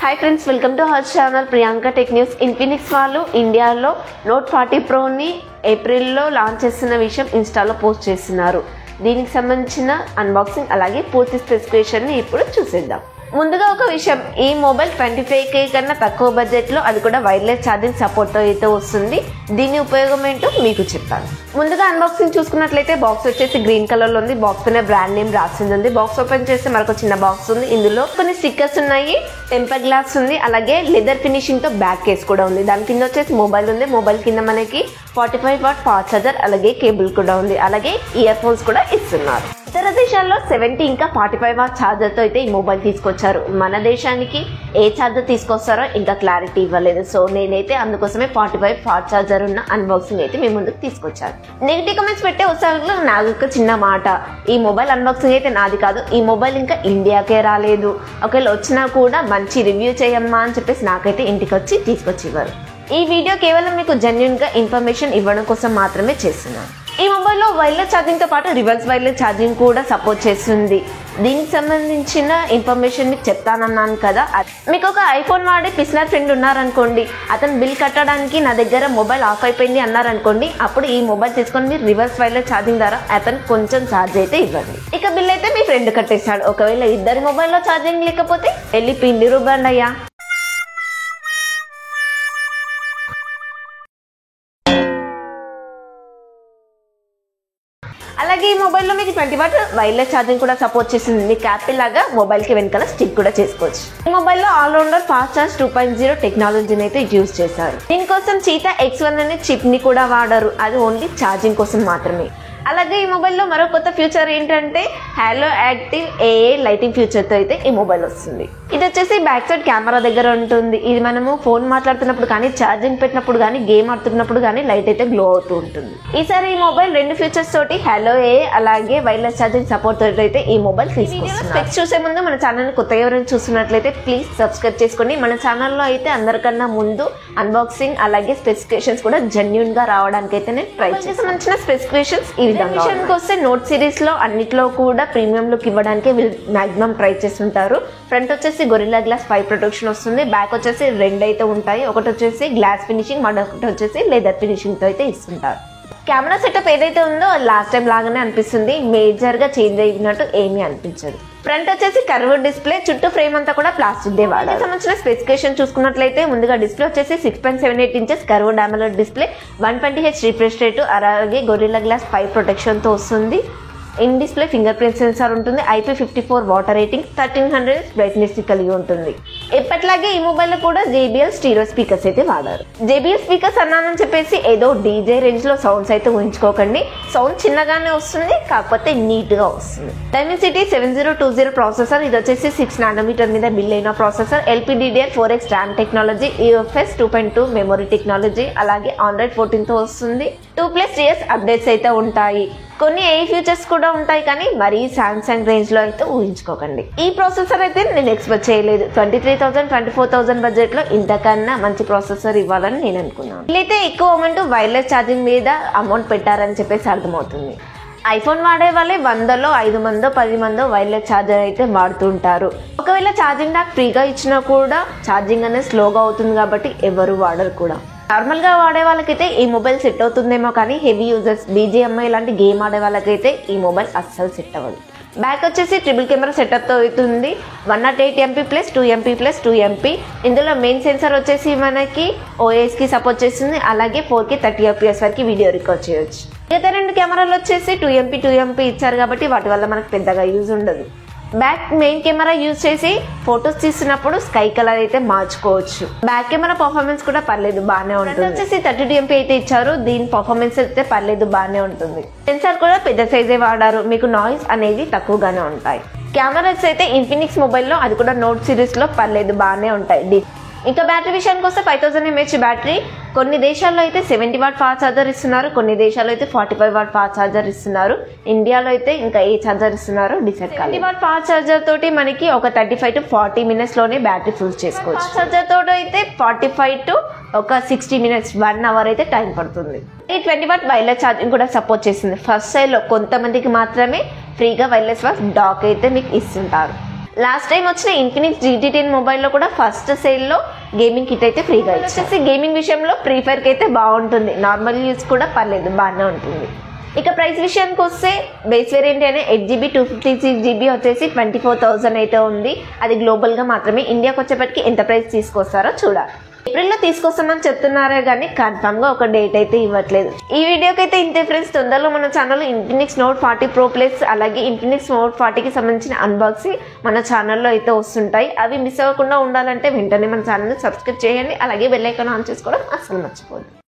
Hi friends, welcome to our channel Priyanka tech news. Infinix వాళ్ళు ఇండియాలో note 40 ప్రోని ఏప్రిల్లో launch చేస్తున్న విషయం ఇన్స్టాలో పోస్ట్ చేస్తున్నారు. దీనికి సంబంధించిన అన్బాక్సింగ్ అలాగే పూర్తి స్పెసిఫికేషన్ని ఇప్పుడు చూసేద్దాం. ముందుగా ఒక విషయం, ఈ మొబైల్ 25K కన్నా తక్కువ బడ్జెట్లో, అది కూడా వైర్లెస్ ఛార్జింగ్ సపోర్ట్తో అయితే వస్తుంది. దీని ఉపయోగం ఏంటో మీకు చెప్తాను. ముందుగా అన్బాక్సింగ్ చూసుకున్నట్లయితే బాక్స్ వచ్చేసి గ్రీన్ కలర్లో ఉంది. బాక్స్ పైన బ్రాండ్ నేమ్ రాసింది ఉంది. బాక్స్ ఓపెన్ చేస్తే మరొక చిన్న బాక్స్ ఉంది. ఇందులో కొన్ని స్టిక్కర్స్ ఉన్నాయి, టెంపర్ గ్లాస్ ఉంది, అలాగే లెదర్ ఫినిషింగ్తో బ్యాక్ కేస్ కూడా ఉంది. దాని కింద వచ్చేసి మొబైల్ ఉంది. మొబైల్ కింద మనకి 45W ఫాస్ట్ ఛార్జర్ అలాగే కేబుల్ కూడా ఉంది. అలాగే ఇయర్ ఫోన్స్ కూడా ఇస్తున్నారు. ఇతర దేశాల్లో 70 ఇంకా 45W ఛార్జర్తో అయితే ఈ మొబైల్ తీసుకొచ్చారు. మన దేశానికి ఏ ఛార్జర్ తీసుకొస్తారో ఇంకా క్లారిటీ ఇవ్వలేదు. సో నేనైతే అందుకోసమే 45W ఫాస్ట్ ఛార్జర్ ఉన్న అన్బాక్సింగ్ అయితే మీ ముందుకు తీసుకొచ్చాను. నెగిటివ్ కమెంట్స్ పెట్టే ఉత్సాహంలో నాకు ఒక చిన్న మాట, ఈ మొబైల్ అన్బాక్సింగ్ అయితే నాది కాదు. ఈ మొబైల్ ఇంకా ఇండియాకే రాలేదు. ఒకవేళ వచ్చినా కూడా మంచి రివ్యూ చేయమ్మా అని చెప్పేసి నాకైతే ఇంటికి వచ్చి తీసుకొచ్చి ఇవ్వరు. ఈ వీడియో కేవలం మీకు జెన్యూన్గా ఇన్ఫర్మేషన్ ఇవ్వడం కోసం మాత్రమే చేస్తున్నాను. ఈ మొబైల్లో వైర్లెస్ ఛార్జింగ్తో పాటు రివర్స్ వైర్లెస్ ఛార్జింగ్ కూడా సపోర్ట్ చేస్తుంది. దీనికి సంబంధించిన ఇన్ఫర్మేషన్ మీకు చెప్తానన్నాను కదా. మీకు ఒక ఐఫోన్ వాడే పిస్నర్ ఫ్రెండ్ ఉన్నారనుకోండి, అతను బిల్ కట్టడానికి నా దగ్గర మొబైల్ ఆఫ్ అయిపోయింది అన్నారనుకోండి, అప్పుడు ఈ మొబైల్ తీసుకొని మీరు రివర్స్ వైర్లెస్ ఛార్జింగ్ ద్వారా అతను కొంచెం ఛార్జ్ అయితే ఇవ్వండి. ఇక బిల్ అయితే మీ ఫ్రెండ్ కట్టేస్తాడు. ఒకవేళ ఇద్దరి మొబైల్లో ఛార్జింగ్ లేకపోతే వెళ్ళి పిండి రూబండి అయ్యా. అలాగే ఈ మొబైల్లో మీకు 20W వైర్లెస్ ఛార్జింగ్ కూడా సపోర్ట్ చేస్తుంది. మీకు యాపిల్ లాగా మొబైల్కి వెనకాల స్టిక్ కూడా చేసుకోవచ్చు. ఈ మొబైల్లో ఆల్రౌండర్ ఫాస్ట్ ఛార్జ్ 2.0 టెక్నాలజీని అయితే యూజ్ చేశారు. దీనికోసం చీతా X1 అనే చిప్ని కూడా వాడారు. అది ఓన్లీ ఛార్జింగ్ కోసం మాత్రమే. అలాగే ఈ మొబైల్లో మరో కొత్త ఫ్యూచర్ ఏంటంటే హాలో యాక్టివ్ AA లైటింగ్ ఫ్యూచర్తో అయితే ఈ మొబైల్ వస్తుంది. ఇది వచ్చేసి బ్యాక్ సైడ్ కెమెరా దగ్గర ఉంటుంది. ఇది మనము ఫోన్ మాట్లాడుతున్నప్పుడు కానీ, ఛార్జింగ్ పెట్టినప్పుడు కానీ, గేమ్ ఆడుతున్నప్పుడు కానీ లైట్ అయితే గ్లో అవుతూ ఉంటుంది. ఈసారి ఈ మొబైల్ 2 ఫీచర్స్ తోటి హాలో AA అలాగే వైర్లెస్ ఛార్జింగ్ సపోర్ట్ తోటి అయితే ఈ మొబైల్ తీసుకొస్తున్నారు. స్పెక్స్ చూసే ముందు మన ఛానల్ని కొత్తగా ఎవరైనా చూస్తున్నట్లయితే ప్లీజ్ సబ్స్క్రైబ్ చేసుకోండి. మన ఛానల్లో అయితే అందరికన్నా ముందు అన్బాక్సింగ్ అలాగే స్పెసిఫికేషన్స్ కూడా జెన్యూన్ గా రావడానికి అయితే నేను ట్రై చేసి సంబంధించిన స్పెసిఫికేషన్స్ ఈ విషయానికి వస్తే నోట్ సిరీస్ లో అన్నిట్లో కూడా ప్రీమియం లుక్ ఇవ్వడానికి వీళ్ళు మాక్సిమం ట్రై చేస్తుంటారు. ఫ్రంట్ వచ్చేసి గొరిల్లా గ్లాస్ 5 ప్రొటెక్షన్ వస్తుంది. బ్యాక్ వచ్చేసి 2 అయితే ఉంటాయి. ఒకటి వచ్చేసి గ్లాస్ ఫినిషింగ్, మరొకటి వచ్చేసి లెదర్ ఫినిషింగ్ తో అయితే ఇస్తుంటారు. కెమెరా సెటప్ ఏదైతే ఉందో లాస్ట్ టైం లాగానే అనిపిస్తుంది. మేజర్ గా చేంజ్ అయినట్టు ఏమీ అనిపించదు. ఫ్రంట్ వచ్చేసి కర్వ్ డిస్ప్లే, చుట్టూ ఫ్రేమ్ అంతా కూడా ప్లాస్టిక్ దే వాడారు. సంబంధించిన స్పెసిఫికేషన్ చూసుకున్నట్లయితే ముందుగా డిస్ప్లే వచ్చేసి 6.78 inches curve AMOLED display, 120Hz refresh rate, అలాగే గొరిల్లా గ్లాస్ 5 ప్రొటెక్షన్ తో వస్తుంది. In display finger print censor ఉంటుంది. IP54 వాటర్ రేటింగ్, 1300 బ్రైట్నెస్ కలిగి ఉంటుంది. ఎప్పట్లాగే ఈ మొబైల్లో కూడా JBL స్టీరియో స్పీకర్స్ అయితే వాడారు. JBL స్పీకర్స్ అన్నానని చెప్పేసి ఏదో DJ రేంజ్ లో సౌండ్స్ అయితే ఊహించుకోకండి. సౌండ్ చిన్నగానే వస్తుంది, కాకపోతే నీట్ గా వస్తుంది. Dimensity 7020 processor. ఇది వచ్చేసి 6 nm మీద బిల్డ్ అయిన processor. LPDDR4X RAM technology, UFS 2.2 memory technology, అలాగే Android 14 తో వస్తుంది. 2+ years అప్డేట్స్ అయితే ఉంటాయి. కొన్ని AI ఫీచర్స్ కూడా ఉంటాయి, కానీ మరీ సామ్సంగ్ రేంజ్ లో అయితే ఊహించుకోకండి. ఈ ప్రాసెసర్ అయితే నేను ఎక్స్పెక్ట్ చేయలేదు. 23,000 24,000 బడ్జెట్ లో ఇంతకన్నా మంచి ప్రాసెసర్ ఇవ్వాలని నేను అనుకున్నాను. వీళ్ళైతే ఎక్కువ అమౌంట్ వైర్లెస్ ఛార్జింగ్ మీద అమౌంట్ పెట్టారని చెప్పేసి అర్థమవుతుంది. ఐఫోన్ వాడే వాళ్ళే 100లో 5 మందో 10 మందో వైర్లెస్ ఛార్జర్ అయితే వాడుతుంటారు. ఒకవేళ ఛార్జింగ్ నాకు ఫ్రీగా ఇచ్చినా కూడా ఛార్జింగ్ అనేది స్లోగా అవుతుంది కాబట్టి ఎవరు వాడరు కూడా. నార్మల్ గా వాడే వాళ్ళకైతే ఈ మొబైల్ సెట్ అవుతుందేమో, కానీ హెవీ యూజర్స్ BGMI లాంటి గేమ్ ఆడే వాళ్ళకైతే ఈ మొబైల్ అస్సలు సెట్ అవ్వదు. బ్యాక్ వచ్చేసి ట్రిపుల్ కెమెరా సెటప్ తో అవుతుంది. 108MP + 2MP + 2MP. ఇందులో మెయిన్ సెన్సార్ వచ్చేసి మనకి OIS కి సపోర్ట్ చేస్తుంది. అలాగే 4K 30fps వరకు వీడియో రికార్డ్ చేయొచ్చు. మిగతా 2 కెమెరాలు వచ్చేసి 2MP ఇచ్చారు కాబట్టి వాటి వల్ల మనకు పెద్దగా యూజ్ ఉండదు. బ్యాక్ మెయిన్ కెమెరా యూజ్ చేసి ఫొటోస్ తీసినప్పుడు స్కై కలర్ అయితే మార్చుకోవచ్చు. బ్యాక్ కెమెరా పర్ఫార్మెన్స్ కూడా పర్లేదు, బాగానే ఉంటుంది. వచ్చేసి 32MP అయితే ఇచ్చారు. దీని పర్ఫార్మెన్స్ అయితే పర్లేదు, బాగానే ఉంటుంది. సెన్సార్ కూడా పెద్ద సైజే వాడారు. మీకు నాయిస్ అనేది తక్కువగానే ఉంటాయి. కెమెరాస్ అయితే ఇన్ఫినిక్స్ మొబైల్లో, అది కూడా నోట్ సిరీస్ లో పర్లేదు, బాగానే ఉంటాయి. ఇంకా బ్యాటరీ విషయానికి వస్తే 5000 mAh బ్యాటరీ. కొన్ని దేశాల్లో అయితే 70W ఫాస్ట్ ఛార్జర్ ఇస్తున్నారు, కొన్ని దేశాల్లో అయితే 45W ఫాస్ట్ ఛార్జర్ ఇస్తున్నారు. ఇండియాలో అయితే ఇంకా ఏ ఛార్జర్ ఇస్తున్నారో డిసైడ్ కాలేదు. 70W ఫాస్ట్ ఛార్జర్ తోటి మనకి ఒక 35 to 40 minutes లోనే బ్యాటరీ ఫుల్ చేసుకోవచ్చు. ఫాస్ట్ ఛార్జర్ తోటి అయితే 45 to 60 minutes 1 hour అయితే టైం పడుతుంది. ఈ 20W వైర్లెస్ ఛార్జింగ్ కూడా సపోర్ట్ చేస్తుంది. ఫస్ట్ సైడ్ లో కొంతమందికి మాత్రమే ఫ్రీగా వైర్లెస్ డాక్ అయితే మీకు ఇస్తుంటారు. లాస్ట్ టైం వచ్చిన ఇన్ఫినిక్స్ GT10 మొబైల్లో కూడా ఫస్ట్ సేల్లో గేమింగ్ కిట్ అయితే ఫ్రీగా ఇచ్చేసి గేమింగ్ విషయంలో ఫ్రీ ఫైర్కి అయితే బాగుంటుంది, నార్మల్ యూజ్ కూడా పర్లేదు బాగానే ఉంటుంది. ఇక ప్రైస్ విషయానికి వస్తే బేస్ వేరియంట్ అయినా 8GB 256GB వచ్చేసి 24,000 అయితే ఉంది. అది గ్లోబల్గా మాత్రమే. ఇండియాకి వచ్చేప్పటికి ఎంత ప్రైస్ తీసుకొస్తారో చూడాలి. ఏప్రిల్లో తీసుకొస్తామని చెప్తున్నారే కానీ కన్ఫామ్గా ఒక డేట్ అయితే ఇవ్వట్లేదు. ఈ వీడియోకి అయితే ఇంతే ఫ్రెండ్స్. తొందరలో మన ఛానల్లో ఇన్ఫినిక్స్ నోట్ 40 Pro Plus అలాగే ఇన్ఫినిక్స్ నోట్ 40కి సంబంధించిన అన్బాక్సింగ్ మన ఛానల్లో అయితే వస్తుంటాయి. అవి మిస్ అవ్వకుండా ఉండాలంటే వెంటనే మన ఛానల్ని సబ్స్క్రైబ్ చేయండి. అలాగే బెల్ ఐకాన్ ఆన్ చేసుకోవడం అస్సలు మర్చిపోదు.